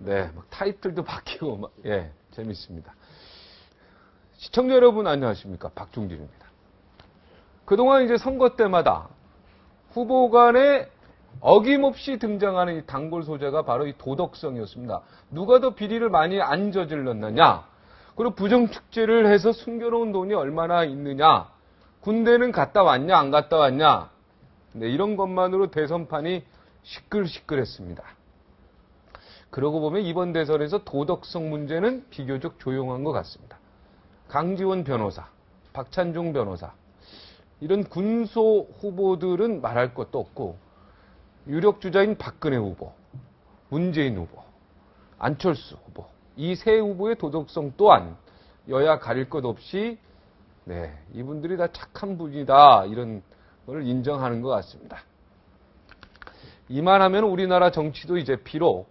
네, 막 타이틀도 바뀌고, 막, 예, 재밌습니다. 시청자 여러분 안녕하십니까? 박종진입니다. 그동안 이제 선거 때마다 후보 간에 어김없이 등장하는 이 단골 소재가 바로 이 도덕성이었습니다. 누가 더 비리를 많이 안 저질렀느냐? 그리고 부정축제를 해서 숨겨놓은 돈이 얼마나 있느냐? 군대는 갔다 왔냐? 안 갔다 왔냐? 네, 이런 것만으로 대선판이 시끌시끌했습니다. 그러고 보면 이번 대선에서 도덕성 문제는 비교적 조용한 것 같습니다. 강지원 변호사, 박찬종 변호사, 이런 군소 후보들은 말할 것도 없고 유력 주자인 박근혜 후보, 문재인 후보, 안철수 후보, 이 세 후보의 도덕성 또한 여야 가릴 것 없이 네, 이분들이 다 착한 분이다 이런 걸 인정하는 것 같습니다. 이만하면 우리나라 정치도 이제 비록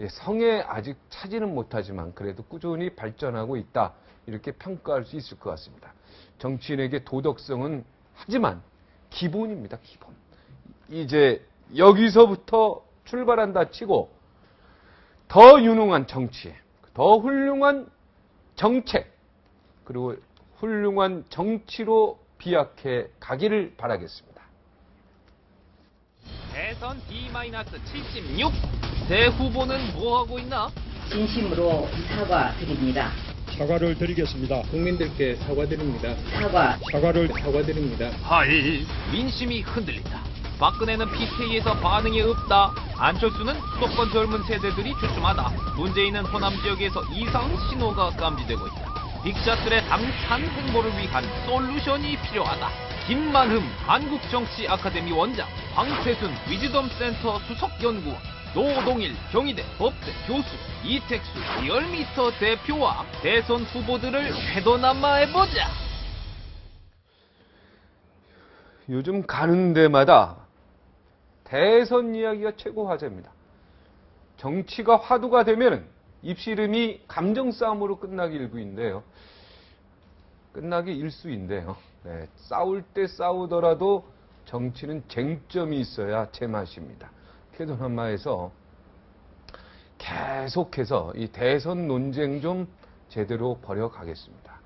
성에 아직 차지는 못하지만 그래도 꾸준히 발전하고 있다 이렇게 평가할 수 있을 것 같습니다. 정치인에게 도덕성은 하지만 기본입니다. 기본. 이제 여기서부터 출발한다 치고 더 유능한 정치, 더 훌륭한 정책, 그리고 훌륭한 정치로 비약해 가기를 바라겠습니다. 대선 D-76 대 후보는 뭐하고 있나? 진심으로 사과드립니다. 사과를 드리겠습니다. 국민들께 사과드립니다. 사과드립니다. 하이, 민심이 흔들린다. 박근혜는 PK에서 반응이 없다. 안철수는 수도권 젊은 세대들이 주춤하다. 문재인은 호남 지역에서 이상 신호가 감지되고 있다. 빅샷들의 당찬 행보를 위한 솔루션이 필요하다. 김만흠 한국정치아카데미 원장, 황태순 위즈덤센터 수석연구원, 노동일 경희대 법대 교수, 이택수 리얼미터 대표와 대선 후보들을 회도남마해보자. 요즘 가는 데마다 대선 이야기가 최고 화제입니다. 정치가 화두가 되면 입씨름이 감정 싸움으로 끝나기 일부인데요. 끝나기 일수인데요. 네, 싸울 때 싸우더라도 정치는 쟁점이 있어야 제맛입니다. 회도남마에서 계속해서 이 대선 논쟁 좀 제대로 벌여가겠습니다.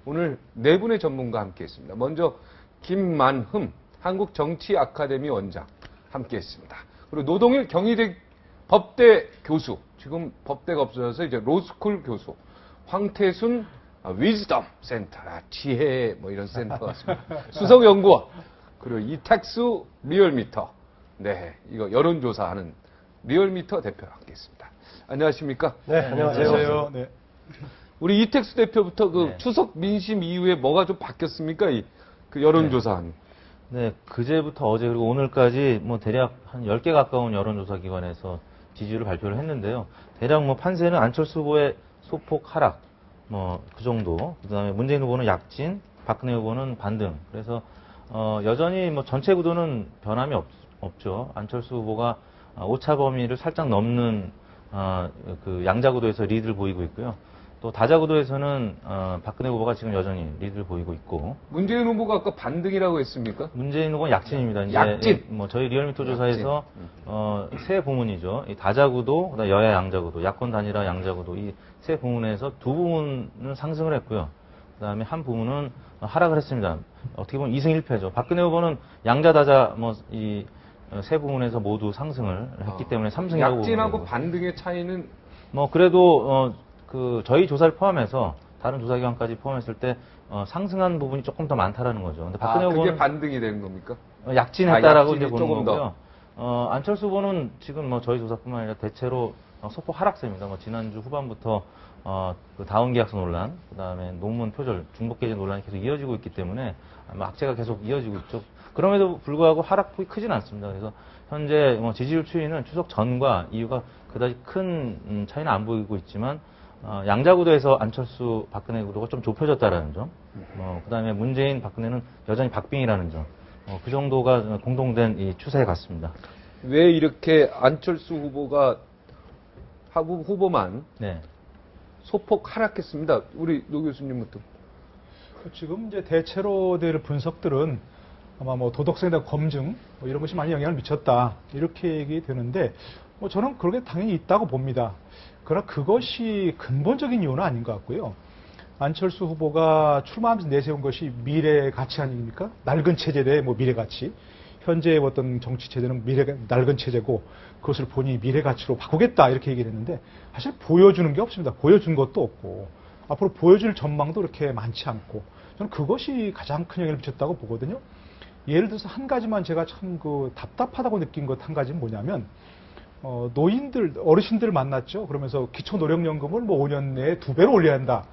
오늘 네 분의 전문가 함께했습니다. 먼저 김만흠 한국정치아카데미 원장 함께했습니다. 그리고 노동일 경희대 법대 교수, 지금 법대가 없어져서 이제 로스쿨 교수, 황태순 위즈덤 센터, 지혜 뭐 이런 센터 같습니다. 수석연구원, 그리고 이택수 리얼미터, 네, 이거 여론조사하는 리얼미터 대표 함께했습니다. 안녕하십니까? 네, 안녕하세요. 네. 우리 이택수 대표부터 그 네. 추석 민심 이후에 뭐가 좀 바뀌었습니까? 그 여론조사한. 네, 그제부터 어제 그리고 오늘까지 뭐 대략 한 10개 가까운 여론조사 기관에서 지지율을 발표를 했는데요. 대략 뭐 판세는 안철수 후보의 소폭 하락, 뭐 그 정도. 그다음에 문재인 후보는 약진, 박근혜 후보는 반등. 그래서 여전히 뭐 전체 구도는 변함이 없죠. 안철수 후보가 오차 범위를 살짝 넘는 그 양자 구도에서 리드를 보이고 있고요. 또 다자 구도에서는 박근혜 후보가 지금 여전히 리드를 보이고 있고. 문재인 후보가 아까 반등이라고 했습니까? 문재인 후보는 약진입니다. 이제 약진. 뭐 저희 리얼미터 조사에서 세 부문이죠. 이 다자 구도, 그다음 여야 양자 구도, 야권 단일화 양자 구도 이 세 부문에서 두 부문은 상승을 했고요. 그다음에 한 부문은 하락을 했습니다. 어떻게 보면 2승 1패죠. 박근혜 후보는 양자 다자 뭐 이 세 부문에서 모두 상승을 했기 때문에 3승이라고. 약진하고 반등의 차이는 뭐 그래도 그 저희 조사를 포함해서 다른 조사기관까지 포함했을 때 상승한 부분이 조금 더 많다라는 거죠. 근데 박근혜 그게 후보는 반등이 된 겁니까? 약진했다라고 약진이 이제 보는 조금 거고요. 안철수 후보는 지금 뭐 저희 조사뿐만 아니라 대체로 소폭 하락세입니다. 뭐 지난주 후반부터 그 다운 계약서 논란, 그다음에 논문 표절, 중복 계제 논란이 계속 이어지고 있기 때문에 아마 악재가 계속 이어지고 있죠. 그럼에도 불구하고 하락폭이 크진 않습니다. 그래서 현재 뭐 지지율 추이는 추석 전과 이후가 그다지 큰 차이는 안 보이고 있지만 양자 구도에서 안철수, 박근혜 구도가 좀 좁혀졌다라는 점, 그다음에 문재인, 박근혜는 여전히 박빙이라는 점, 그 정도가 공동된 이 추세 같습니다. 왜 이렇게 안철수 후보가 후보만 네. 소폭 하락했습니다. 우리 노 교수님부터. 지금 이제 대체로 될 분석들은 아마 뭐 도덕성에 대한 검증 뭐 이런 것이 많이 영향을 미쳤다 이렇게 얘기되는데 뭐 저는 그게 당연히 있다고 봅니다. 그러나 그것이 근본적인 이유는 아닌 것 같고요. 안철수 후보가 출마하면서 내세운 것이 미래 가치 아닙니까? 낡은 체제 대 뭐 미래 가치. 현재의 어떤 정치 체제는 낡은 체제고 그것을 본인이 미래 가치로 바꾸겠다 이렇게 얘기를 했는데 사실 보여주는 게 없습니다. 보여준 것도 없고 앞으로 보여줄 전망도 그렇게 많지 않고 저는 그것이 가장 큰 영향을 미쳤다고 보거든요. 예를 들어서 한 가지만 제가 참 답답하다고 느낀 것 한 가지는 뭐냐면 노인들, 어르신들 만났죠. 그러면서 기초노령연금을 뭐 5년 내에 2배로 올려야 한다.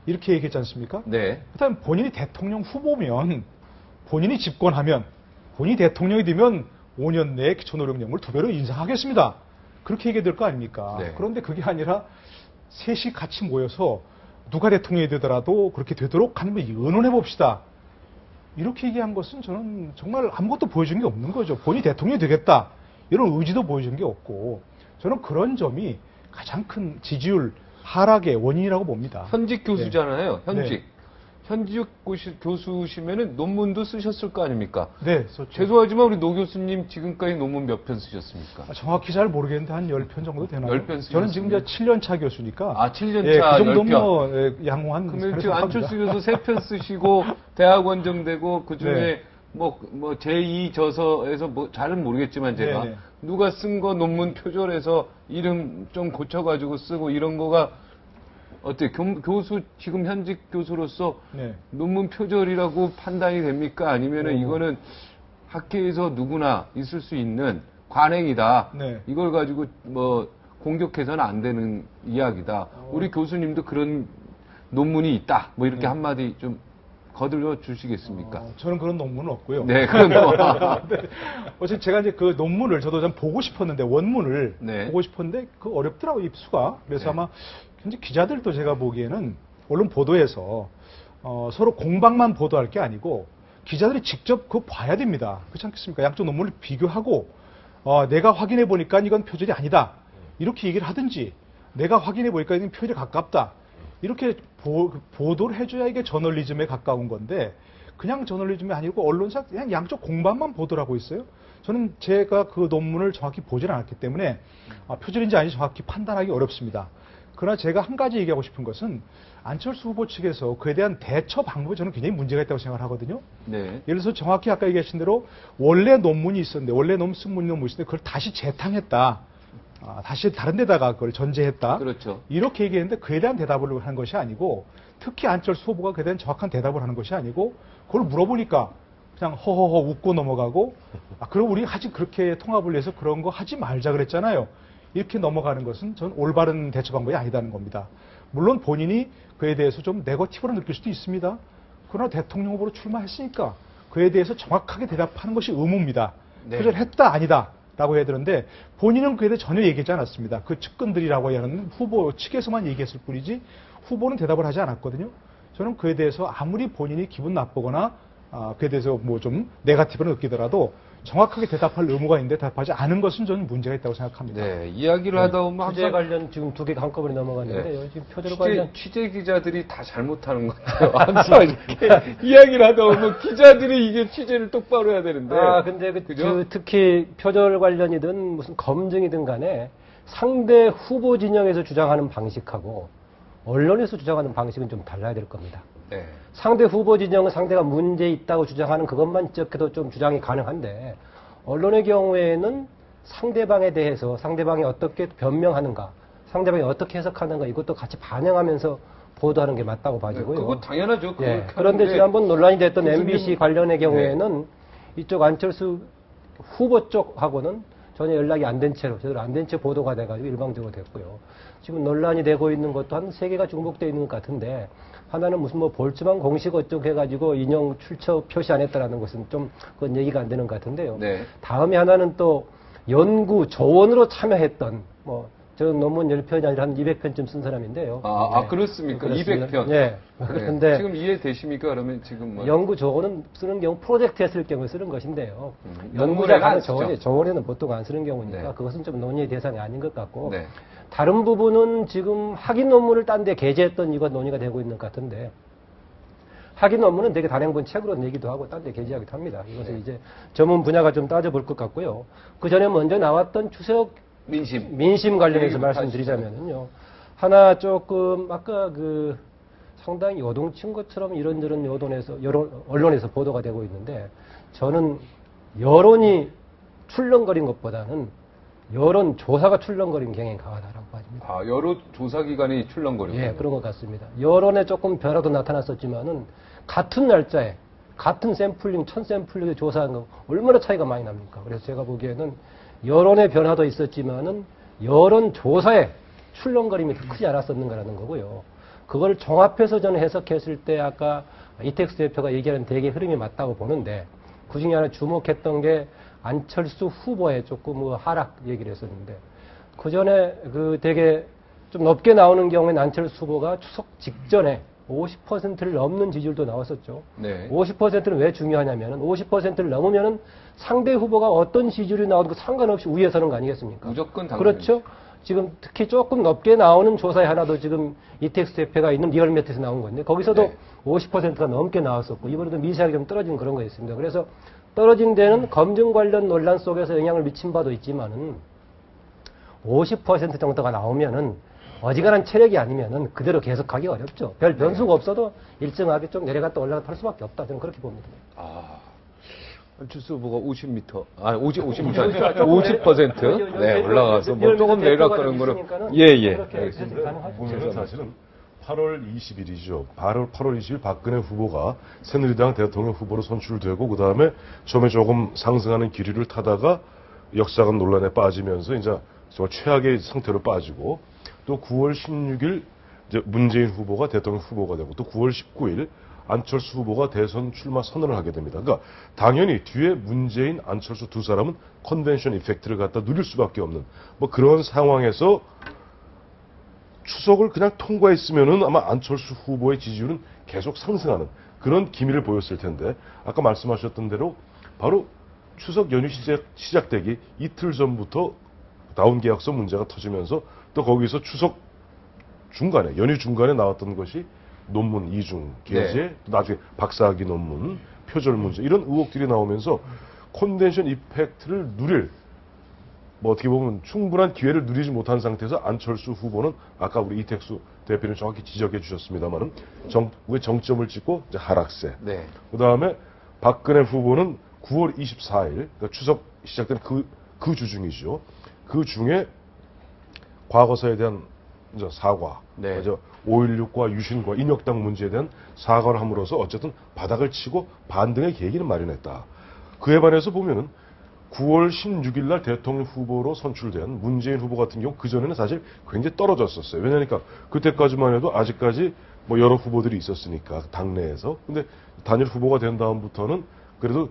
이렇게 얘기했지 않습니까? 네. 그다음 본인이 대통령 후보면 본인이 집권하면 본인이 대통령이 되면 5년 내에 기초노령연금을 2배로 인상하겠습니다. 그렇게 얘기될 거 아닙니까? 네. 그런데 그게 아니라 셋이 같이 모여서 누가 대통령이 되더라도 그렇게 되도록 한번 의논해 봅시다. 이렇게 얘기한 것은 저는 정말 아무것도 보여준 게 없는 거죠. 본인이 대통령이 되겠다. 이런 의지도 보여준 게 없고 저는 그런 점이 가장 큰 지지율 하락의 원인이라고 봅니다. 현직 교수잖아요. 현직. 네. 현직 교수시면은 논문도 쓰셨을 거 아닙니까? 네, 그렇죠. 죄송하지만 우리 노 교수님 지금까지 논문 몇 편 쓰셨습니까? 정확히 잘 모르겠는데 한 10편 정도 되나요? 10편 저는 지금 이제 7년 차 교수니까. 아, 7년 예, 차 그 정도 10편. 뭐 양호한. 그러면 편에 지금 속합니다. 안철수 교수 3편 쓰시고 대학 원정되고 그 중에 네. 뭐 제2 저서에서 뭐 잘은 모르겠지만 제가 네, 네. 누가 쓴 거 논문 표절해서 이름 좀 고쳐가지고 쓰고 이런 거가 어때 교수 지금 현직 교수로서 네. 논문 표절이라고 판단이 됩니까? 아니면은 이거는 학계에서 누구나 있을 수 있는 관행이다. 네. 이걸 가지고 뭐 공격해서는 안 되는 이야기다. 우리 교수님도 그런 논문이 있다. 뭐 이렇게 네. 한마디 좀 거들려 주시겠습니까? 저는 그런 논문은 없고요. 네, 그런 거. 네. 어쨌든 제가 이제 그 논문을 저도 좀 보고 싶었는데 원문을 네. 보고 싶었는데 그 어렵더라고요 입수가. 그래서 네. 아마 현재 기자들도 제가 보기에는 언론 보도에서 서로 공방만 보도할 게 아니고 기자들이 직접 그거 봐야 됩니다. 그렇지 않겠습니까? 양쪽 논문을 비교하고 내가 확인해 보니까 이건 표절이 아니다. 이렇게 얘기를 하든지 내가 확인해 보니까 이건 표절에 가깝다. 이렇게 보도를 해줘야 이게 저널리즘에 가까운 건데 그냥 저널리즘이 아니고 언론사 그냥 양쪽 공방만 보도를 하고 있어요. 저는 제가 그 논문을 정확히 보질 않았기 때문에 표절인지 아닌지 정확히 판단하기 어렵습니다. 그러나 제가 한 가지 얘기하고 싶은 것은 안철수 후보 측에서 그에 대한 대처 방법이 저는 굉장히 문제가 있다고 생각을 하거든요. 네. 예를 들어서 정확히 아까 얘기하신 대로 원래 논문이 있었는데 원래 논문 논문이 있었는데 그걸 다시 재탕했다. 다시 다른 데다가 그걸 전제했다. 그렇죠. 이렇게 얘기했는데 그에 대한 대답을 한 것이 아니고 특히 안철수 후보가 그에 대한 정확한 대답을 하는 것이 아니고 그걸 물어보니까 그냥 허허허 웃고 넘어가고 그럼 우리 아직 그렇게 통합을 위해서 그런 거 하지 말자 그랬잖아요. 이렇게 넘어가는 것은 전 올바른 대처 방법이 아니다는 겁니다. 물론 본인이 그에 대해서 좀 네거티브로 느낄 수도 있습니다. 그러나 대통령 후보로 출마했으니까 그에 대해서 정확하게 대답하는 것이 의무입니다. 네. 표절했다 아니다 라고 해야 되는데 본인은 그에 대해 전혀 얘기하지 않았습니다. 그 측근들이라고 하는 후보 측에서만 얘기했을 뿐이지 후보는 대답을 하지 않았거든요. 저는 그에 대해서 아무리 본인이 기분 나쁘거나 그에 대해서 뭐 좀 네거티브를 느끼더라도 정확하게 대답할 의무가 있는데 대답하지 않은 것은 저는 문제가 있다고 생각합니다. 네. 이야기를 하다 보면 취재 항상 관련 지금 두 개가 한꺼번에 넘어갔는데요. 지금 표절 취재, 관련 취재 기자들이 다 잘못하는 것 같아요. 항상 이렇게 이야기를 하다 보면 기자들이 이게 취재를 똑바로 해야 되는데. 근데 그죠? 특히 표절 관련이든 무슨 검증이든 간에 상대 후보 진영에서 주장하는 방식하고 언론에서 주장하는 방식은 좀 달라야 될 겁니다. 네. 상대 후보 진영은 상대가 문제 있다고 주장하는 그것만 지적해도 좀 주장이 가능한데 언론의 경우에는 상대방에 대해서 상대방이 어떻게 변명하는가, 상대방이 어떻게 해석하는가 이것도 같이 반영하면서 보도하는 게 맞다고 봐지고요. 그거 당연하죠. 그거 예. 그런데 하는데 지난번 논란이 됐던 교수님- MBC 관련의 경우에는 이쪽 안철수 후보 쪽하고는 전혀 연락이 안 된 채로, 제대로 안 된 채 보도가 돼가지고 일방적으로 됐고요. 지금 논란이 되고 있는 것도 한 3개가 중복되어 있는 것 같은데, 하나는 무슨 뭐 볼츠만 공식 어쩌고 해가지고 인용 출처 표시 안 했다라는 것은 좀 그건 얘기가 안 되는 것 같은데요. 네. 다음에 하나는 또 연구 조원으로 참여했던, 저는 논문 10편이 아니라 한 200편쯤 쓴 사람인데요. 아, 그렇습니까? 그렇습니다. 200편. 예. 네. 그런데 지금 이해되십니까? 그러면 지금 뭐. 연구 조언은 쓰는 경우 프로젝트에 쓸 경우에 쓰는 것인데요. 연구에는 연구자가 안 하는 쓰죠. 조언에는 보통 안 쓰는 경우니까 네. 그것은 좀 논의의 대상이 아닌 것 같고 네. 다른 부분은 지금 학인 논문을 딴 데 게재했던 이거 논의가 되고 있는 것 같은데 학인 논문은 되게 단행본 책으로 내기도 하고 딴 데 게재하기도 합니다. 이것은 네. 이제 전문 분야가 좀 따져볼 것 같고요. 그 전에 먼저 나왔던 추석 민심 관련해서 말씀드리자면요. 하나 조금 아까 그 상당히 요동친 것처럼 이런저런 언론에서 보도가 되고 있는데 저는 여론이 출렁거린 것보다는 여론 조사가 출렁거린 경향이 강하다라고 봐집니다. 아, 여러 조사기관이 출렁거리고. 예, 그런 것 같습니다. 여론에 조금 변화도 나타났었지만은 같은 날짜에 같은 샘플링, 1000샘플링에 조사한 거 얼마나 차이가 많이 납니까? 그래서 제가 보기에는 여론의 변화도 있었지만은 여론 조사에 출렁거림이 더 크지 않았었는가라는 거고요. 그걸 종합해서 저는 해석했을 때 아까 이택수 대표가 얘기하는 대개 흐름이 맞다고 보는데 그중에 하나 주목했던 게 안철수 후보의 조금 하락 얘기를 했었는데 그 전에 그 되게 좀 높게 나오는 경우에는 안철수 후보가 추석 직전에 50%를 넘는 지지율도 나왔었죠. 네. 50%는 왜 중요하냐면은 50%를 넘으면은 상대 후보가 어떤 지지율이 나오든 상관없이 우위에 서는 거 아니겠습니까? 무조건 당선. 그렇죠. 지금 특히 조금 높게 나오는 조사에 하나도 지금 이택수 대표가 있는 리얼매트에서 나온 건데 거기서도 네. 50%가 넘게 나왔었고 이번에도 미세하게 좀 떨어진 그런 거였습니다. 그래서 떨어진 데는 검증 관련 논란 속에서 영향을 미친 바도 있지만은 50% 정도가 나오면은 어지간한 체력이 아니면은 그대로 계속하기 어렵죠. 별 변수가 없어도 일정하게 좀 내려갔다 올라갔다 할 수밖에 없다. 저는 그렇게 봅니다. 아, 안철수 후보가 50m, 50m, 50%? 네, 올라가서 뭐 조금 내려가는 거는. 예, 예. 알겠습니다. 보면 사실은 8월 20일이죠. 8월 20일 박근혜 후보가 새누리당 대통령 후보로 선출되고 그 다음에 처음에 조금 상승하는 기류를 타다가 역사관 논란에 빠지면서 이제 정말 최악의 상태로 빠지고 또 9월 16일 이제 문재인 후보가 대통령 후보가 되고 또 9월 19일 안철수 후보가 대선 출마 선언을 하게 됩니다. 그러니까 당연히 뒤에 문재인, 안철수 두 사람은 컨벤션 이펙트를 갖다 누릴 수밖에 없는 뭐 그런 상황에서 추석을 그냥 통과했으면은 아마 안철수 후보의 지지율은 계속 상승하는 그런 기미를 보였을 텐데 아까 말씀하셨던 대로 바로 추석 연휴 시작되기 이틀 전부터 다운 계약서 문제가 터지면서 또 거기서 추석 중간에 연휴 중간에 나왔던 것이 논문 이중 게재 네. 또 나중에 박사학위 논문 표절 문제 이런 의혹들이 나오면서 컨벤션 이펙트를 누릴 뭐 어떻게 보면 충분한 기회를 누리지 못한 상태에서 안철수 후보는 아까 우리 이택수 대표는 정확히 지적해 주셨습니다만은 정점을 찍고 이제 하락세. 네. 그 다음에 박근혜 후보는 9월 24일 그러니까 추석 시작된 그 주중이죠. 그 중에 과거사에 대한 이제 사과, 네. 5.16과 유신과 인혁당 문제에 대한 사과를 함으로써 어쨌든 바닥을 치고 반등의 계기를 마련했다. 그에 반해서 보면은 9월 16일 날 대통령 후보로 선출된 문재인 후보 같은 경우 그전에는 사실 굉장히 떨어졌었어요. 왜냐니까 그때까지만 해도 아직까지 뭐 여러 후보들이 있었으니까 당내에서. 근데 단일 후보가 된 다음부터는 그래도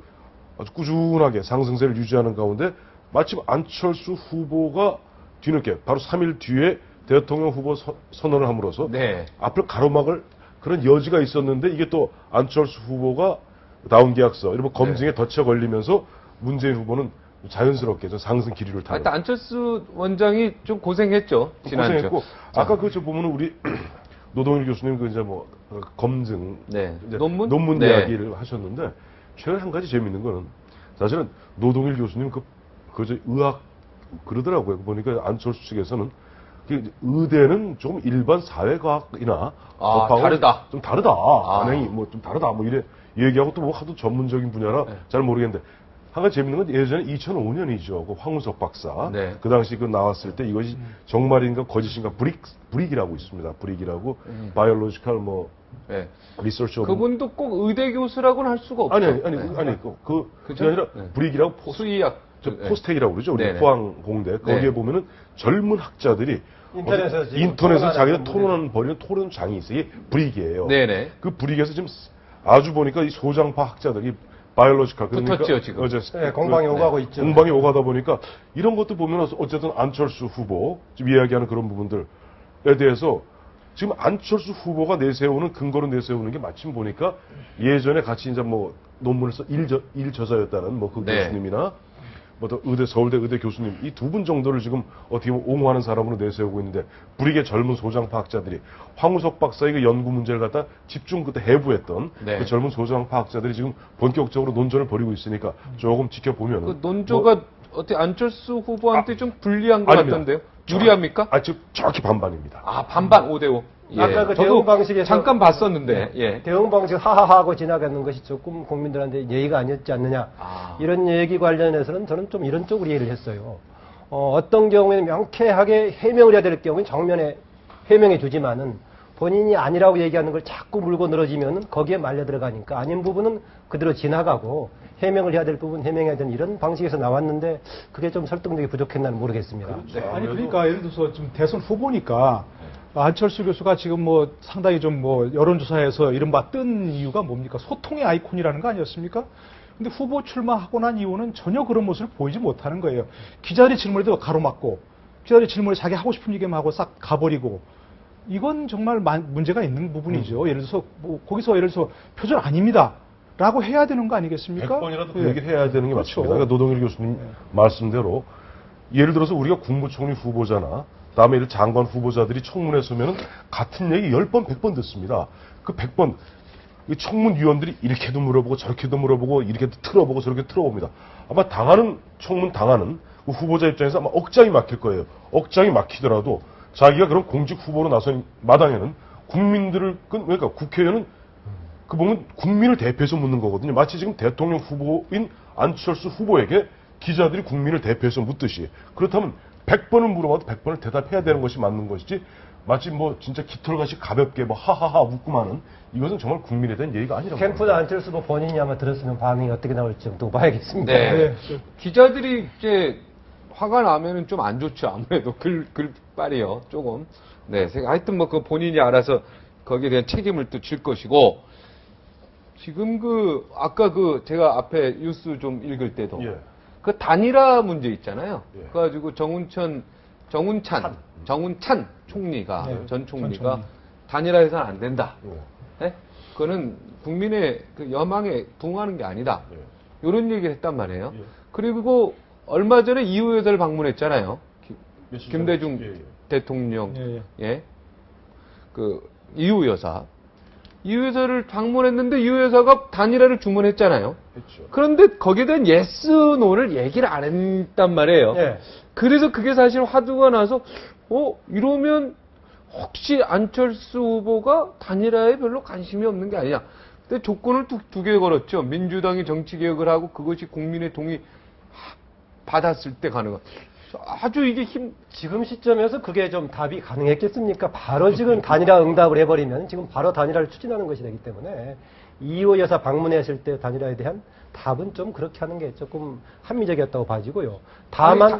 아주 꾸준하게 상승세를 유지하는 가운데 마침 안철수 후보가 뒤늦게 바로 3일 뒤에 대통령 후보 선언을 함으로써 네. 앞을 가로막을 그런 여지가 있었는데 이게 또 안철수 후보가 다운 계약서 이런 검증에 덫에 걸리면서 문재인 후보는 자연스럽게 좀 상승 기류를 타는. 하여튼 안철수 원장이 좀 고생했죠. 지난주. 고생했고 아까 그저 보면 우리 노동일 교수님 그 이제 뭐 검증 네. 이제 논문? 네. 이야기를 하셨는데 최근에 한 가지 재밌는 거는 사실은 노동일 교수님 그저 의학 그러더라고요. 보니까 안철수 측에서는 의대는 좀 일반 사회과학이나 법학은 다르다. 좀 다르다. 반응이 뭐 좀 다르다. 뭐 이래 얘기하고 또 뭐 하도 전문적인 분야라 잘 모르겠는데 한 가지 재밌는 건 예전에 2005년이죠. 그 황우석 박사. 네. 그 당시 그 나왔을 때 이것이 정말인가 거짓인가 브릭이라고 있습니다. 브릭이라고 바이올로지컬 뭐 네. 리서치 그분도 꼭 의대 교수라고는 할 수가 없죠. 아니 네. 그게 아니라 브릭이라고 수의학 포스텍이라고 그러죠. 우리 네네. 포항공대. 거기에 네. 보면은 젊은 학자들이 인터넷에서 자기들 토론하는 벌이는 토론장이 있어요. 이게 브릭이에요. 네네. 그 브릭에서 지금 아주 보니까 이 소장파 학자들이 바이올로지컬 그러니까 붙었죠, 지금. 네, 공방이 오가고 있죠. 공방이 오가다 보니까 이런 것도 보면 어쨌든 안철수 후보 지금 이야기하는 그런 부분들에 대해서 지금 안철수 후보가 내세우는 근거로 내세우는 게 마침 보니까 예전에 같이 이제 뭐 논문을 써 일 저자였다는 뭐 그 네. 교수님이나 뭐 또 서울대 의대 교수님 이 두 분 정도를 지금 어떻게 보면 옹호하는 사람으로 내세우고 있는데 불익의 젊은 소장파 학자들이 황우석 박사의 그 연구 문제를 갖다 집중 그때 해부했던 네. 그 젊은 소장파 학자들이 지금 본격적으로 논전을 벌이고 있으니까 조금 지켜보면은 그 논조가 어떻게 안철수 후보한테 좀 불리한 것 아닙니다. 같던데요? 유리합니까? 지금 정확히 반반입니다. 아, 반반 5대5. 예. 아까 그 저도 대응 방식에서 잠깐 봤었는데, 예. 대응 방식 하하하고 지나가는 것이 조금 국민들한테 예의가 아니었지 않느냐. 이런 얘기 관련해서는 저는 좀 이런 쪽으로 이해를 했어요. 어떤 경우에는 명쾌하게 해명을 해야 될 경우는 정면에 해명해 주지만은 본인이 아니라고 얘기하는 걸 자꾸 물고 늘어지면 거기에 말려 들어가니까 아닌 부분은 그대로 지나가고 해명을 해야 될 부분 해명해야 되는 이런 방식에서 나왔는데 그게 좀 설득력이 부족했나는 모르겠습니다. 아니 그러니까 예를 들어서 지금 대선 후보니까 안철수 교수가 지금 뭐 상당히 좀 뭐 여론조사에서 이른바 뜬 이유가 뭡니까? 소통의 아이콘이라는 거 아니었습니까? 근데 후보 출마하고 난 이후는 전혀 그런 모습을 보이지 못하는 거예요. 기자들이 질문해도 가로막고 기자들이 질문을 자기 하고 싶은 얘기만 하고 싹 가버리고 이건 정말 문제가 있는 부분이죠. 예를 들어서 뭐 거기서 예를 들어서 표절 아닙니다. 라고 해야 되는 거 아니겠습니까? 100번이라도 그 예. 얘기를 해야 되는 게 그렇죠. 맞습니다. 그러니까 노동일 교수님 말씀대로 예를 들어서 우리가 국무총리 후보자나 다음에 이런 장관 후보자들이 청문회 서면은 같은 얘기 10번, 100번 듣습니다. 그 100번 이 청문위원들이 이렇게도 물어보고 저렇게도 물어보고 이렇게도 틀어보고 저렇게 틀어봅니다. 아마 청문 당하는 그 후보자 입장에서 아마 억장이 막힐 거예요. 억장이 막히더라도 자기가 그런 공직 후보로 나선 마당에는 국민들을 그러니까 국회의원은 그 보면 국민을 대표해서 묻는 거거든요. 마치 지금 대통령 후보인 안철수 후보에게 기자들이 국민을 대표해서 묻듯이 그렇다면 100번을 물어봐도 100번을 대답해야 되는 것이 맞는 것이지 마치 뭐 진짜 깃털같이 가볍게 뭐 하하하 웃고만은 이것은 정말 국민에 대한 예의가 아니라고 캠프도 안철수 뭐 본인이 아마 들었으면 반응이 어떻게 나올지 좀 또 봐야겠습니다. 네. 기자들이 이제 화가 나면은 좀 안 좋죠. 아무래도 글빨이요. 조금. 네. 하여튼 뭐 그 본인이 알아서 거기에 대한 책임을 또 질 것이고 지금 아까 제가 앞에 뉴스 좀 읽을 때도 예. 그 단일화 문제 있잖아요. 예. 그래가지고 정운찬 총리가 네. 전 총리가 전 총리. 단일화해서는 안 된다. 예. 네? 그거는 국민의 그 여망에 부응하는 게 아니다. 예. 이런 얘기를 했단 말이에요. 예. 그리고 얼마 전에 이호 여사를 방문했잖아요. 며칠 김대중 전에. 예, 예. 대통령, 예, 예. 이호 여사. 이호 여사를 방문했는데 이호 여사가 단일화를 주문했잖아요. 했죠. 그런데 거기에 대한 예스, 노를 얘기를 안 했단 말이에요. 예. 그래서 그게 사실 화두가 나서, 이러면 혹시 안철수 후보가 단일화에 별로 관심이 없는 게 아니냐. 근데 조건을 두 개 걸었죠. 민주당이 정치개혁을 하고 그것이 국민의 동의 받았을 때 가능한. 아주 이게 지금 시점에서 그게 좀 답이 가능했겠습니까? 바로 지금 단일화 응답을 해버리면 지금 바로 단일화를 추진하는 것이 되기 때문에 이호 여사 방문했을 때 단일화에 대한 답은 좀 그렇게 하는 게 조금 합리적이었다고 봐지고요. 다만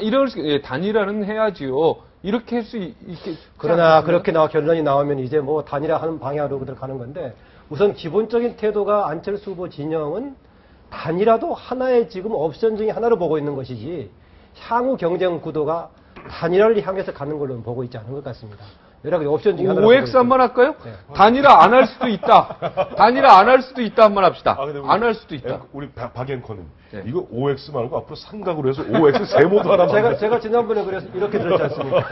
단일화는 해야지요. 이렇게 할 수 있게. 그러나 그렇게 결론이 나오면 이제 뭐 단일화하는 방향으로 그들 가는 건데 우선 기본적인 태도가 안철수 후보 진영은 단일화도 하나의 지금 옵션 중에 하나로 보고 있는 것이지 향후 경쟁 구도가 단일화를 향해서 가는 걸로 보고 있지 않은 것 같습니다. 여러 가지 옵션 중에 하나로 OX 한번 할까요? 네. 단일화 안 할 수도 있다. 단일화 안 할 수도 있다 한번 합시다. 근데 안 할 수도 있다. 우리 박앵커님 네. 이거 OX 말고 앞으로 삼각으로 해서 OX 세모도 하나 제가 지난번에 그래서 이렇게 들었지 않습니까?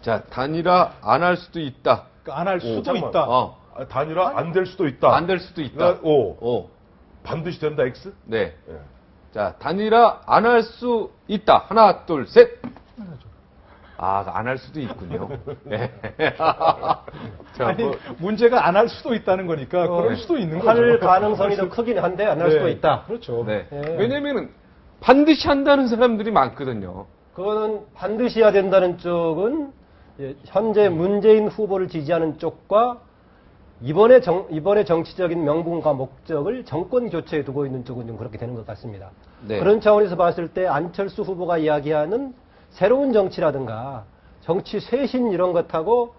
자, 단일화 안 할 수도 있다. 안 할 수도 잠깐만. 있다. 단일화 안 될 수도 있다. 안 될 수도 있다. O. 반드시 된다 X? 네. 예. 자, 단일화 안 할 수 있다. 하나, 둘, 셋. 안 할 수도 있군요. 네. 자, 아니 문제가 안 할 수도 있다는 거니까 그럴 수도 있는 거죠. 할 가능성이 더 크긴 한데 안 할 수도 네. 있다. 그렇죠. 네. 예. 왜냐면은 반드시 한다는 사람들이 많거든요. 그거는 반드시 해야 된다는 쪽은 현재 문재인 후보를 지지하는 쪽과 이번에 정치적인 명분과 목적을 정권 교체에 두고 있는 쪽은 좀 그렇게 되는 것 같습니다. 네. 그런 차원에서 봤을 때 안철수 후보가 이야기하는 새로운 정치라든가 정치 쇄신 이런 것하고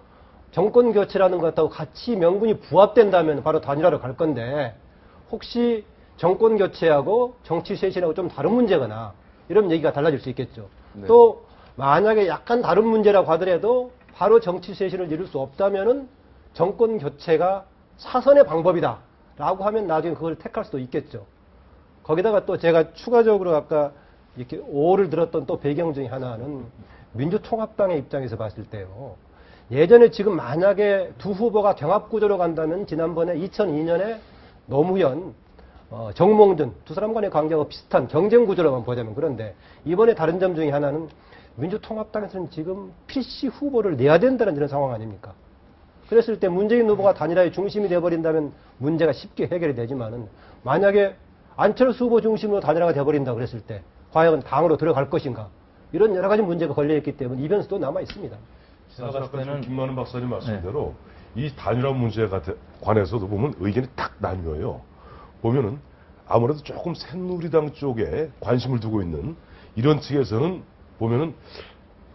정권 교체라는 것하고 같이 명분이 부합된다면 바로 단일화로 갈 건데 혹시 정권 교체하고 정치 쇄신하고 좀 다른 문제거나 이런 얘기가 달라질 수 있겠죠. 네. 또 만약에 약간 다른 문제라고 하더라도 바로 정치 쇄신을 이룰 수 없다면은 정권 교체가 차선의 방법이다라고 하면 나중에 그걸 택할 수도 있겠죠. 거기다가 또 제가 추가적으로 아까 이렇게 오를 들었던 또 배경 중에 하나는 민주통합당의 입장에서 봤을 때요. 예전에 지금 만약에 두 후보가 경합구조로 간다면 지난번에 2002년에 노무현 정몽준 두 사람 간의 관계가 비슷한 경쟁 구조로만 보자면 그런데 이번에 다른 점 중에 하나는 민주통합당에서는 지금 PC 후보를 내야 된다는 이런 상황 아닙니까? 그랬을 때 문재인 후보가 단일화의 중심이 되어버린다면 문제가 쉽게 해결이 되지만은 만약에 안철수 후보 중심으로 단일화가 되어버린다 그랬을 때 과연 당으로 들어갈 것인가? 이런 여러 가지 문제가 걸려있기 때문에 이 변수도 남아 있습니다. 사실 아까 김만은 박사님 말씀대로 이 단일화 문제에 관해서도 보면 의견이 딱 나뉘어요. 보면은 아무래도 조금 새누리당 쪽에 관심을 두고 있는 이런 측에서는 보면은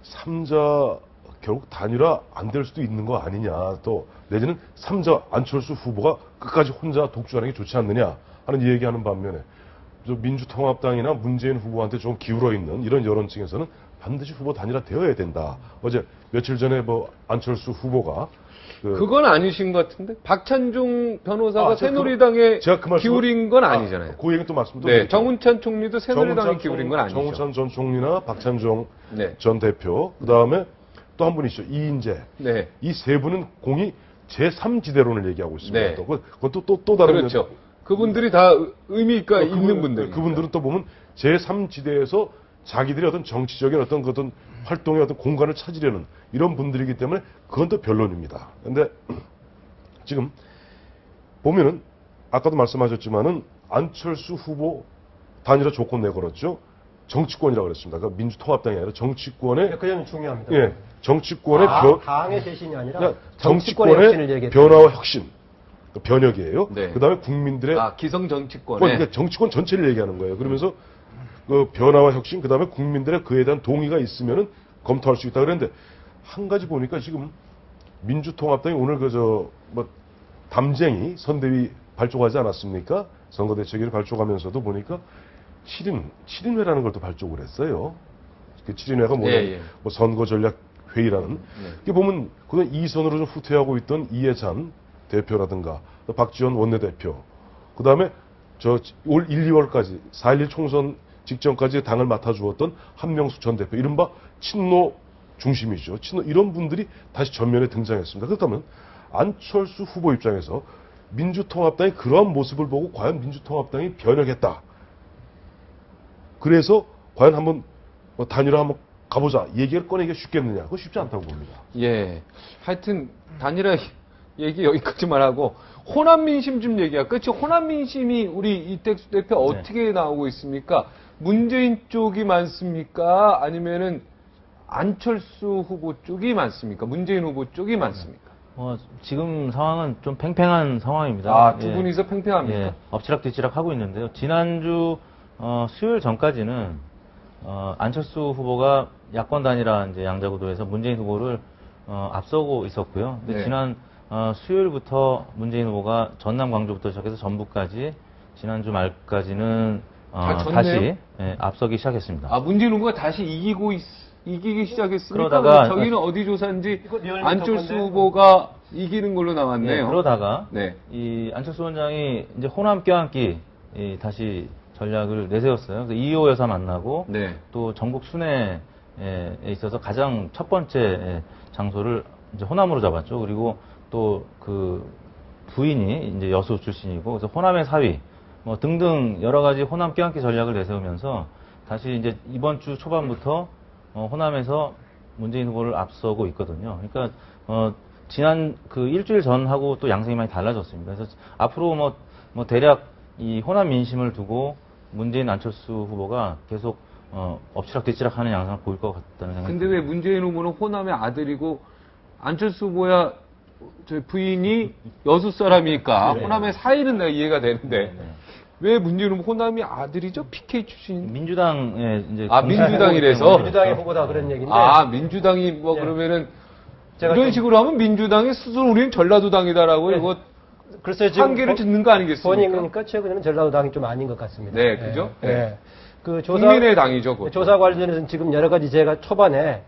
3자 결국 단일화 안 될 수도 있는 거 아니냐, 또 내지는 3자 안철수 후보가 끝까지 혼자 독주하는 게 좋지 않느냐 하는 얘기하는 반면에 민주통합당이나 문재인 후보한테 좀 기울어 있는 이런 여론층에서는 반드시 후보 단일화 되어야 된다. 어제 며칠 전에 뭐 안철수 후보가 그건 아니신 것 같은데 박찬종 변호사가 제가 새누리당에 제가 그 말씀을- 기울인 건 아니잖아요. 그 얘기 또 말씀도 네, 드릴게요. 정운찬 총리도 새누리당에 기울인 건 아니죠. 정운찬 전 총리나 박찬종 네. 전 대표, 그 다음에 또 한 분이시죠. 이인재. 네. 이 세 분은 공이 제3지대론을 얘기하고 있습니다. 네. 그건 또 다른 그렇죠. 그분들이 다 의미가 있는 분들. 그분들은 또 보면 제3지대에서 자기들의 어떤 정치적인 어떤 활동의 어떤 공간을 찾으려는 이런 분들이기 때문에 그건 또 변론입니다. 근데 지금 보면은 아까도 말씀하셨지만은 안철수 후보 단일화 조건 내걸었죠. 정치권이라고 그랬습니다. 그러니까 민주통합당이 아니라 정치권의 그 점이 중요합니다. 예, 정치권의 당의 쇄신이 아니라 그냥 정치권의 혁신을 정치권의 얘기했죠. 변화와 혁신, 변혁이에요. 네. 그다음에 국민들의 기성 정치권에 그러니까 정치권 전체를 얘기하는 거예요. 그러면서 그 변화와 혁신, 그다음에 국민들의 그에 대한 동의가 있으면은 검토할 수 있다 그랬는데 한 가지 보니까 지금 민주통합당이 오늘 담쟁이 선대위 발족하지 않았습니까? 선거대책위를 발족하면서도 보니까 7인회라는 걸 또 발족을 했어요. 그 7인회가 뭐 선거 전략 회의라는. 이게 보면 그건 이선으로 좀 후퇴하고 있던 이해찬 대표라든가 또 박지원 원내대표, 그 다음에 올 1, 2월까지 4.11 총선 직전까지 당을 맡아주었던 한명숙 전 대표, 이른바 친노 중심이죠. 친노 이런 분들이 다시 전면에 등장했습니다. 그렇다면 안철수 후보 입장에서 민주통합당이 그러한 모습을 보고 과연 민주통합당이 변혁했다. 그래서 과연 한번 단일화 한번 가보자 얘기를 꺼내기가 쉽겠느냐? 그거 쉽지 않다고 봅니다. 예. 하여튼 단일화 얘기 여기까지만 하고 호남 민심 좀 얘기할까요? 지금 호남 민심이 우리 이택수 대표 어떻게 나오고 있습니까? 문재인 쪽이 많습니까? 아니면은 안철수 후보 쪽이 많습니까? 문재인 후보 쪽이 많습니까? 지금 상황은 좀 팽팽한 상황입니다. 두 분이서 팽팽합니까? 예, 엎치락뒤치락 하고 있는데요. 지난주 수요일 전까지는 안철수 후보가 야권 단일화 이제 양자구도에서 문재인 후보를 앞서고 있었고요. 근데 네. 지난 수요일부터 문재인 후보가 전남 광주부터 시작해서 전북까지 지난주 말까지는 다시 앞서기 시작했습니다. 문재인 후보가 다시 이기기 시작했습니까? 그러다가 저기는 어디 조사인지 안철수 후보가 이기는 걸로 나왔네요. 그러다가 이 안철수 원장이 이제 호남 껴안기 다시 전략을 내세웠어요. 그래서 2호 여사 만나고 또 전국 순회에 있어서 가장 첫 번째 장소를 이제 호남으로 잡았죠. 그리고 또 그 부인이 이제 여수 출신이고 그래서 호남의 사위 뭐 등등 여러 가지 호남 껴안기 전략을 내세우면서 다시 이제 이번 주 초반부터 호남에서 문재인 후보를 앞서고 있거든요. 그러니까 지난 그 일주일 전하고 또 양상이 많이 달라졌습니다. 그래서 앞으로 뭐 대략 이 호남 민심을 두고 문재인 안철수 후보가 계속 엎치락뒤치락 하는 양상을 보일 것 같다는 생각이 근데 왜 문재인 후보는 호남의 아들이고 안철수 후보야 저 부인이 여수 사람이니까 호남의 사이는 내가 이해가 되는데 왜 문재인 후보 호남이 아들이죠? PK 출신. 민주당에 이제 민주당이라서 민주당의 후보다 그런 얘기인데. 민주당이 뭐 그러면은 이런 식으로 하면 민주당이 스스로 우리는 전라도당이다라고 이거 글쎄 지금 한계를 짓는 거 아니겠습니까? 보니까 최근에는 전라도당이 좀 아닌 것 같습니다. 네, 그죠? 그 국민의 당이죠. 그것도. 조사 관련해서는 지금 여러 가지 제가 초반에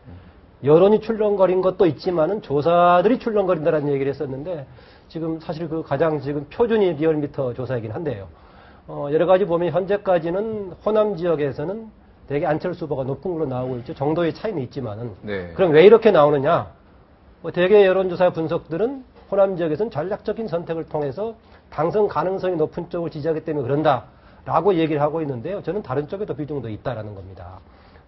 여론이 출렁거린 것도 있지만은 조사들이 출렁거린다라는 얘기를 했었는데 지금 사실 그 가장 지금 표준이 리얼미터 조사이긴 한데요. 여러 가지 보면 현재까지는 호남 지역에서는 되게 안철수 후보가 높은 걸로 나오고 있죠. 정도의 차이는 있지만은. 그럼 왜 이렇게 나오느냐? 대개 여론조사 분석들은 호남 지역에서는 전략적인 선택을 통해서 당선 가능성이 높은 쪽을 지지하기 때문에 그런다라고 얘기를 하고 있는데요. 저는 다른 쪽에도 비중도 있다라는 겁니다.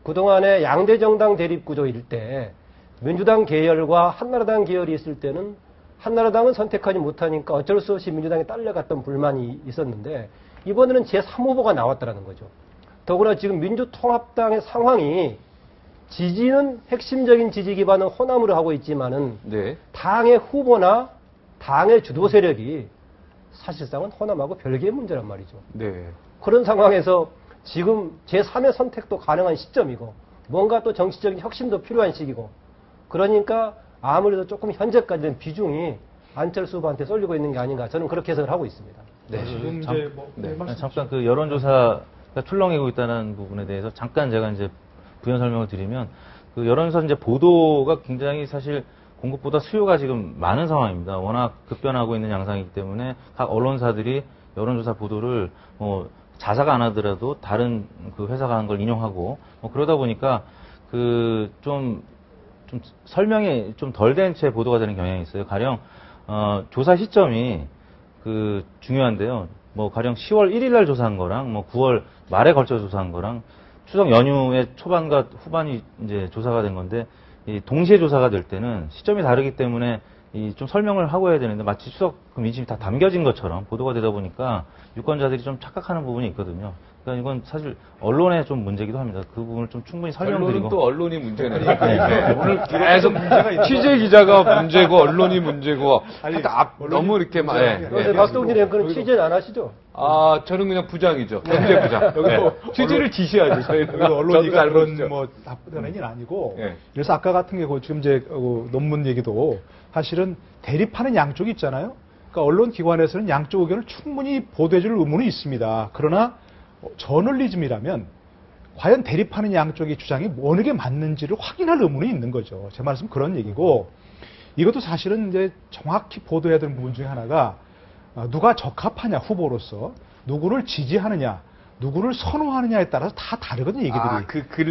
그동안에 양대 정당 대립 구조일 때 민주당 계열과 한나라당 계열이 있을 때는 한나라당은 선택하지 못하니까 어쩔 수 없이 민주당에 딸려갔던 불만이 있었는데 이번에는 제3후보가 나왔다는 거죠. 더구나 지금 민주통합당의 상황이 지지는 핵심적인 지지 기반은 호남으로 하고 있지만은 네. 당의 후보나 당의 주도 세력이 사실상은 호남하고 별개의 문제란 말이죠. 네. 그런 상황에서 지금 제3의 선택도 가능한 시점이고 뭔가 또 정치적인 혁신도 필요한 시기고 그러니까 아무래도 조금 현재까지는 비중이 안철수 후보한테 쏠리고 있는 게 아닌가 저는 그렇게 해석을 하고 있습니다. 네. 지금 참- 이제 뭐 네. 말씀 잠깐 그 여론조사가 출렁이고 있다는 부분에 대해서 잠깐 제가 이제 부연 설명을 드리면 그 여론조사 이제 보도가 굉장히 사실 공급보다 수요가 지금 많은 상황입니다. 워낙 급변하고 있는 양상이기 때문에 각 언론사들이 여론조사 보도를 뭐 자사가 안 하더라도 다른 그 회사가 한 걸 인용하고 뭐 그러다 보니까 그 좀 설명이 좀 덜 된 채 보도가 되는 경향이 있어요. 가령 조사 시점이 그 중요한데요. 뭐 가령 10월 1일 날 조사한 거랑 뭐 9월 말에 걸쳐 조사한 거랑 추석 연휴의 초반과 후반이 이제 조사가 된 건데 이 동시에 조사가 될 때는 시점이 다르기 때문에 이 좀 설명을 하고 해야 되는데 마치 추석 그 민심이 다 담겨진 것처럼 보도가 되다 보니까 유권자들이 좀 착각하는 부분이 있거든요. 그러니까 이건 사실 언론의 좀 문제기도 합니다. 그 부분을 좀 충분히 설명드리고. 언론은 또 언론이 문제네요. 네. 오늘 계속 취재 기자가 문제고 언론이 문제고 하여튼 너무 이렇게 막. 예. 그런데 박동진 앵커는 취재는 안 하시죠? 아 저는 그냥 부장이죠. 경제 부장. 예. 취재를 지시하죠. 저희는 그래서 언론이가 저도 그런 잘 뭐 나쁜 얘기는 아니고 예. 그래서 아까 같은 게 지금 이제 논문 얘기도 사실은 대립하는 양쪽이 있잖아요. 그러니까 언론 기관에서는 양쪽 의견을 충분히 보도해줄 의무는 있습니다. 그러나 저널리즘이라면 과연 대립하는 양쪽의 주장이 어느 게 맞는지를 확인할 의무는 있는 거죠. 제 말씀 그런 얘기고 이것도 사실은 이제 정확히 보도해야 되는 부분 중에 하나가 누가 적합하냐 후보로서 누구를 지지하느냐 누구를 선호하느냐에 따라서 다 다르거든요, 얘기들이. 아,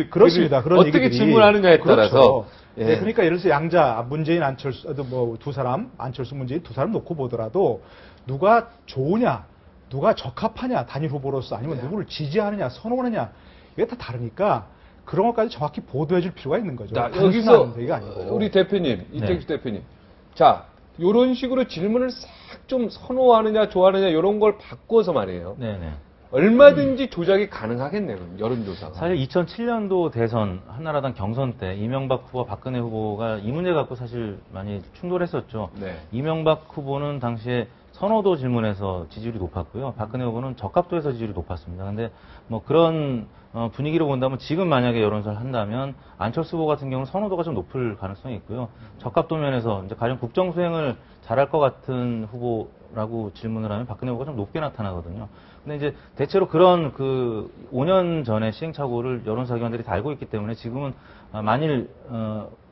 그렇습니다. 그런 어떻게 얘기들이. 질문하느냐에 따라서. 그렇죠. 예. 네, 그러니까 예를 들어서 양자, 문재인, 안철수, 뭐 두 사람, 안철수, 문재인 두 사람 놓고 보더라도 누가 좋으냐, 누가 적합하냐, 단일 후보로서 아니면 누구를 지지하느냐, 선호하느냐, 이게 다 다르니까 그런 것까지 정확히 보도해 줄 필요가 있는 거죠. 자, 단순한 여기서 얘기가 아니고. 우리 대표님, 이택수 대표님. 자, 요런 식으로 질문을 싹 좀 선호하느냐, 좋아하느냐, 이런 걸 바꿔서 말이에요. 네네. 얼마든지 조작이 가능하겠네요, 여론조사가. 사실 2007년도 대선 한나라당 경선 때 이명박 후보, 박근혜 후보가 이 문제 갖고 사실 많이 충돌했었죠. 네. 이명박 후보는 당시에 선호도 질문에서 지지율이 높았고요. 박근혜 후보는 적합도에서 지지율이 높았습니다. 근데 뭐 그런 분위기로 본다면 지금 만약에 여론조사를 한다면 안철수 후보 같은 경우는 선호도가 좀 높을 가능성이 있고요. 적합도 면에서 이제 가령 국정 수행을 잘할 것 같은 후보라고 질문을 하면 박근혜 후보가 좀 높게 나타나거든요. 근데 이제 대체로 그런 그 5년 전에 시행착오를 여론조사 기관들이 다 알고 있기 때문에 지금은 만일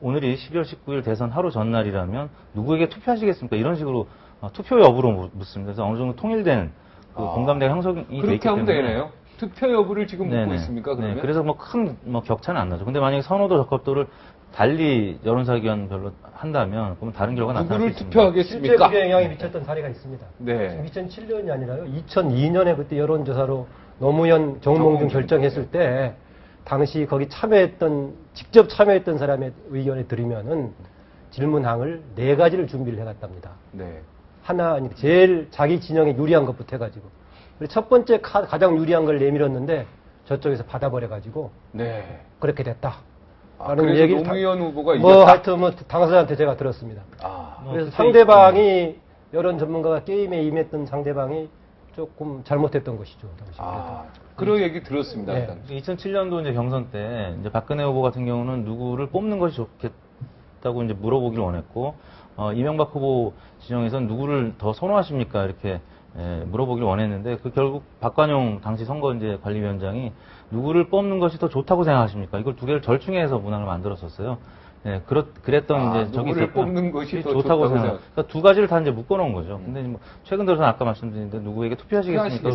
오늘이 12월 19일 대선 하루 전날이라면 누구에게 투표하시겠습니까? 이런 식으로 투표 여부로 묻습니다. 그래서 어느 정도 통일된 그 공감대가 형성이 돼 있기 그렇게 하면 때문에. 되네요. 투표 여부를 지금 묻고 네네. 있습니까, 그러면? 네, 그래서 뭐 큰 격차는 안 나죠. 근데 만약에 선호도 적합도를 달리 여론조사 기관별로 한다면 그러면 다른 결과가 나타날 수 누구를 있습니다. 실제 투표하겠습니까? 그게 영향이 미쳤던 사례가 있습니다. 네. 2007년이 아니라요. 2002년에 그때 여론조사로 노무현 정몽준 결정했을 때 당시 거기 직접 참여했던 사람의 의견에 들으면은 질문항을 4가지를 준비를 해갔답니다. 네. 하나, 제일 자기 진영에 유리한 것부터 해가지고. 그리고 첫 번째 가장 유리한 걸 내밀었는데 저쪽에서 받아버려가지고 네. 그렇게 됐다. 그래서 노무현 후보가 뭐 이겼다. 하여튼 뭐 당사자한테 제가 들었습니다. 아, 그래서 상대방이 여론 전문가가 게임에 임했던 상대방이 조금 잘못했던 것이죠. 당시. 그런 얘기 들었습니다. 네. 일단. 2007년도 이제 경선 때 이제 박근혜 후보 같은 경우는 누구를 뽑는 것이 좋겠다고 이제 물어보기를 원했고 이명박 후보 진영에서는 누구를 더 선호하십니까 이렇게 물어보기를 원했는데 그 결국 박관용 당시 선거 이제 관리위원장이 누구를 뽑는 것이 더 좋다고 생각하십니까? 이걸 두 개를 절충해서 문항을 만들었었어요. 예, 그랬던 이제 적이 누구를 있었구나. 뽑는 것이 더 좋다고 좋다고 생각. 그러니까 두 가지를 다 이제 묶어놓은 거죠. 근데 뭐 최근 들어서 아까 말씀드린 누구에게 투표하시겠습니까?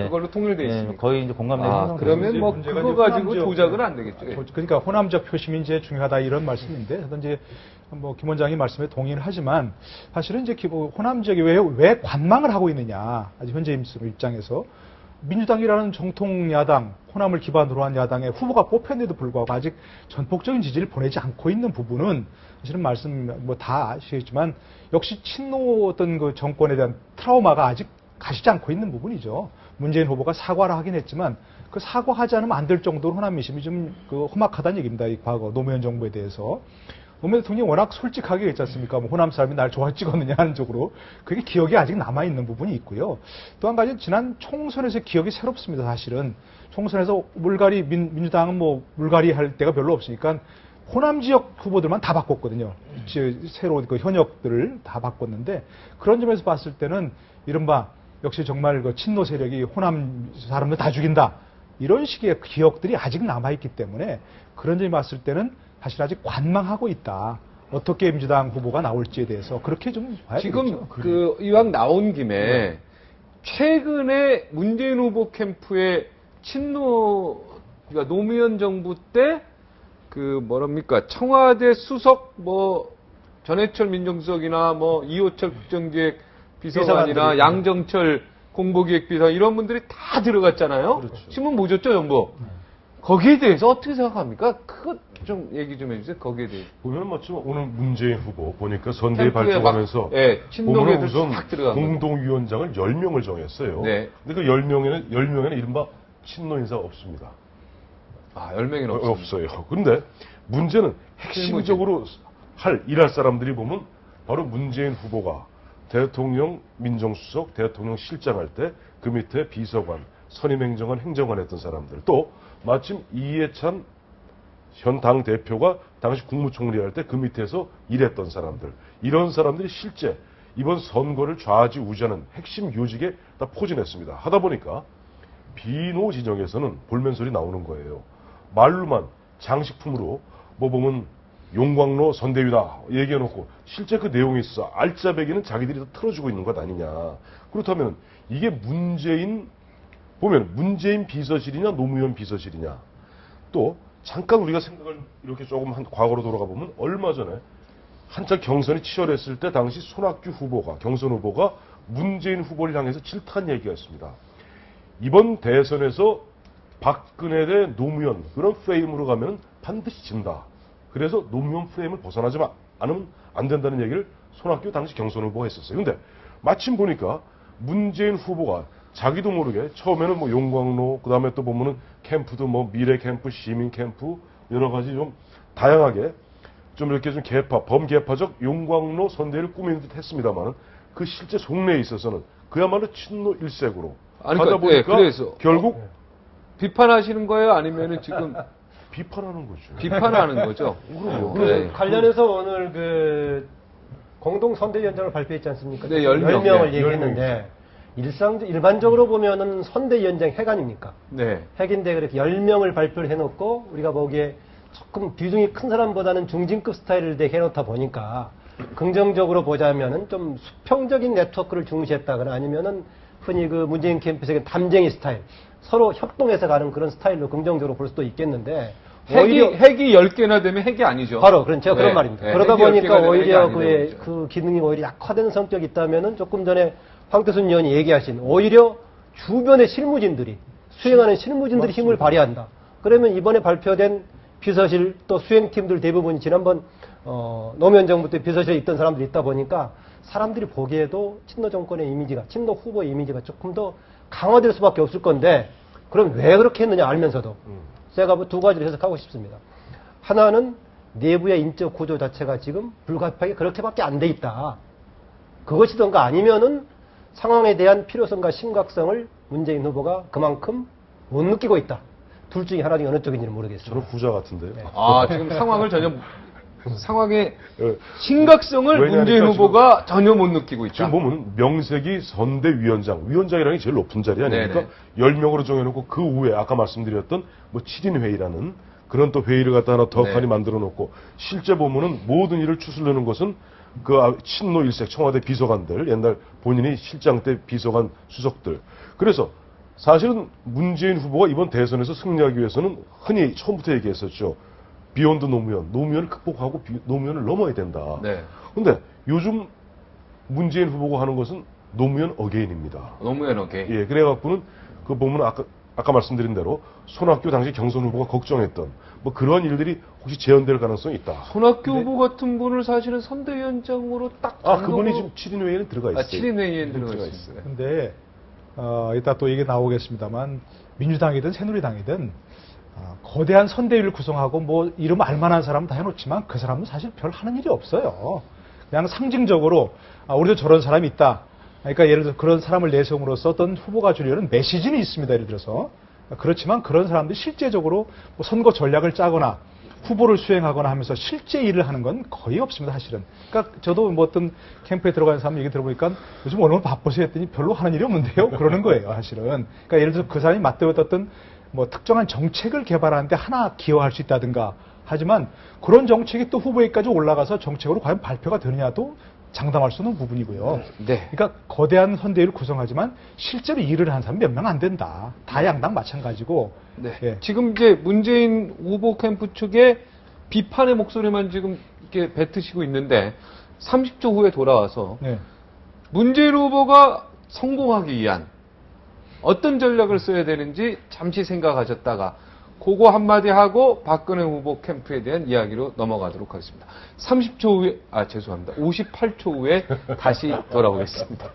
그걸로 통일돼 예, 있습니다. 거의 이제 공감대가 형성되고 그러면 뭐 문제가 그거 이제 가지고 호남적- 조작은 안 되겠죠. 예. 그러니까 호남적 표심이 이제 중요하다 이런 말씀인데, 이제 뭐 김 원장이 말씀에 동의를 하지만 사실은 이제 호남 지역이 왜 관망을 하고 있느냐, 아직 현재 입장에서 민주당이라는 정통 야당, 호남을 기반으로 한 야당의 후보가 뽑혔는데도 불구하고 아직 전폭적인 지지를 보내지 않고 있는 부분은 사실은 말씀 뭐 다 아시겠지만 역시 친노 어떤 그 정권에 대한 트라우마가 아직 가시지 않고 있는 부분이죠. 문재인 후보가 사과를 하긴 했지만 그 사과하지 않으면 안 될 정도로 호남 민심이 좀 그 험악하다는 얘기입니다. 이 과거 노무현 정부에 대해서. 노무현 대통령이 워낙 솔직하게 했지 않습니까? 뭐 호남 사람이 날 좋아 찍었느냐 하는 쪽으로. 그게 기억이 아직 남아있는 부분이 있고요. 또 한 가지는 지난 총선에서 기억이 새롭습니다, 사실은. 총선에서 민주당은 뭐 물갈이 할 데가 별로 없으니까 호남 지역 후보들만 다 바꿨거든요. 새로 그 현역들을 다 바꿨는데 그런 점에서 봤을 때는 이른바 역시 정말 그 친노 세력이 호남 사람들 다 죽인다. 이런 식의 기억들이 아직 남아있기 때문에 그런 점이 봤을 때는 사실 아직 관망하고 있다. 어떻게 민주당 후보가 나올지에 대해서 그렇게 좀 봐야 지금 되겠죠. 그 이왕 나온 김에 최근에 문재인 후보 캠프의 친노, 그러니까 노무현 정부 때 그 뭐랍니까 청와대 수석 뭐 전해철 민정수석이나 뭐 이호철 국정기획 비서관이나 비서관들이. 양정철 공보기획비서 이런 분들이 다 들어갔잖아요. 신문 보셨죠, 전부? 거기에 대해서 어떻게 생각합니까? 그거 좀 얘기 좀 해주세요. 거기에 대해서. 보면 마침 오늘 문재인 후보 보니까 선대위 캠프에 발족하면서 막, 예, 보면 친노계들 우선 싹 들어간 거죠. 공동위원장을 10명을 정했어요. 네. 근데 그 10명에는 이른바 친노 인사가 없습니다. 10명이나 없습니다. 없어요. 근데 문제는 핵심적으로 일할 사람들이 보면 바로 문재인 후보가 대통령 민정수석, 대통령 실장할 때 그 밑에 비서관, 선임행정관, 행정관 했던 사람들, 또 마침 이해찬 현 당 대표가 당시 국무총리 할 때 그 밑에서 일했던 사람들, 이런 사람들이 실제 이번 선거를 좌지우지하는 핵심 요직에 다 포진했습니다. 하다 보니까 비노 진영에서는 볼멘소리 나오는 거예요. 말로만 장식품으로 뭐 보면 용광로 선대위다 얘기해놓고 실제 그 내용이 있어 알짜배기는 자기들이 다 틀어주고 있는 것 아니냐. 그렇다면 이게 문재인 비서실이냐 노무현 비서실이냐. 또 잠깐 우리가 생각을 이렇게 조금 과거로 돌아가 보면 얼마 전에 한참 경선이 치열했을 때 당시 손학규 후보가 경선 후보가 문재인 후보를 향해서 질타한 얘기가 있습니다. 이번 대선에서 박근혜 대 노무현 그런 프레임으로 가면 반드시 진다. 그래서 노무현 프레임을 벗어나지 않으면 안 된다는 얘기를 손학규 당시 경선 후보가 했었어요. 근데 마침 보니까 문재인 후보가 자기도 모르게 처음에는 뭐 용광로, 그 다음에 또 보면은 캠프도 뭐 미래 캠프, 시민 캠프 여러 가지 좀 다양하게 좀 이렇게 좀 범개파적 용광로 선대를 꾸미는 듯 했습니다만은 그 실제 속내에 있어서는 그야말로 친노 일색으로 아니, 하다 그러니까, 보니까 예, 그래서 결국 비판하시는 거예요? 아니면은 지금 비판하는 거죠. 비판하는 거죠? 네. 관련해서 오늘 그 공동 선대위원장을 발표했지 않습니까? 네, 10명. 10명을 네, 얘기했는데 일반적으로 보면은 선대위원장 핵 아닙니까? 네. 핵인데 그렇게 10명을 발표를 해놓고 우리가 보기에 조금 비중이 큰 사람보다는 중진급 스타일을 해놓다 보니까 긍정적으로 보자면은 좀 수평적인 네트워크를 중시했다거나 아니면은 흔히 그 문재인 캠프에서 담쟁이 스타일, 서로 협동해서 가는 그런 스타일로 긍정적으로 볼 수도 있겠는데 핵이 10개나 되면 핵이 아니죠. 바로 제가 네. 그런 말입니다. 네. 그러다 핵이 10개가 보니까 되면 오히려 핵이 아니죠. 그 기능이 오히려 약화되는 성격이 있다면은 조금 전에 황태순 의원이 얘기하신 오히려 주변의 실무진들이 수행하는 실무진들이 힘을 발휘한다. 그러면 이번에 발표된 비서실 또 수행팀들 대부분이 지난번 노무현 정부 때 비서실에 있던 사람들이 있다 보니까 사람들이 보기에도 친노 정권의 이미지가 친노 후보의 이미지가 조금 더 강화될 수밖에 없을 건데 그럼 왜 그렇게 했느냐 알면서도 제가 뭐 두 가지를 해석하고 싶습니다. 하나는 내부의 인적 구조 자체가 지금 불가피하게 그렇게밖에 안 돼 있다. 그것이던가 아니면은 상황에 대한 필요성과 심각성을 문재인 후보가 그만큼 못 느끼고 있다. 둘 중에 하나 중에 어느 쪽인지는 모르겠습니다. 저는 후자 같은데요. 지금 상황을 상황의 예. 심각성을 왜냐하니까 문재인 후보가 전혀 못 느끼고 있다. 지금 보면 명색이 위원장이라는 게 제일 높은 자리 아닙니까? 네네. 10명으로 정해놓고 그 후에 아까 말씀드렸던 뭐 7인 회의라는 그런 또 회의를 갖다 하나 더 네. 많이 만들어 놓고 실제 보면은 모든 일을 추슬르는 것은 그 친노 일색 청와대 비서관들 옛날 본인이 실장 때 비서관 수석들. 그래서 사실은 문재인 후보가 이번 대선에서 승리하기 위해서는 흔히 처음부터 얘기했었죠. 비욘드 노무현, 노무현을 극복하고 노무현을 넘어야 된다. 네. 근데 요즘 문재인 후보가 하는 것은 노무현 어게인입니다. 노무현 오케이. 예, 그래갖고는 그 보면 아까 말씀드린 대로 손학규 당시 경선 후보가 걱정했던 뭐 그런 일들이 혹시 재현될 가능성이 있다. 손학규 후보 같은 분을 사실은 선대위원장으로 딱 그분이 지금 7인 회의에 들어가 있어요. 7인 회의에 들어가 있어요. 근데 이따 또 얘기 나오겠습니다만 민주당이든 새누리당이든 거대한 선대위를 구성하고 뭐 이름 알만한 사람 다 해놓지만 그 사람은 사실 별 하는 일이 없어요. 그냥 상징적으로 우리도 저런 사람이 있다. 그러니까 예를 들어 그런 사람을 내세움으로써 어떤 후보가 주려는 메시지는 있습니다. 예를 들어서 그렇지만 그런 사람들이 실제적으로 뭐 선거 전략을 짜거나 후보를 수행하거나 하면서 실제 일을 하는 건 거의 없습니다. 사실은. 그러니까 저도 뭐 어떤 캠프에 들어가는 사람 얘기 들어보니까 요즘 얼마나 바쁘세요 했더니 별로 하는 일이 없는데요. 그러는 거예요. 사실은. 그러니까 예를 들어서 그 사람이 맞대었던 어떤 뭐 특정한 정책을 개발하는데 하나 기여할 수 있다든가 하지만 그런 정책이 또 후보에까지 올라가서 정책으로 과연 발표가 되느냐도 장담할 수 있는 부분이고요. 네. 그러니까 거대한 선대위를 구성하지만 실제로 일을 하는 사람이 몇 명 안 된다. 다 양당 마찬가지고. 네. 예. 지금 이제 문재인 후보 캠프 측에 비판의 목소리만 지금 이렇게 뱉으시고 있는데 30초 후에 돌아와서 네. 문재인 후보가 성공하기 위한 어떤 전략을 써야 되는지 잠시 생각하셨다가 그거 한마디 하고 박근혜 후보 캠프에 대한 이야기로 넘어가도록 하겠습니다. 30초 후에, 죄송합니다. 58초 후에 다시 돌아오겠습니다.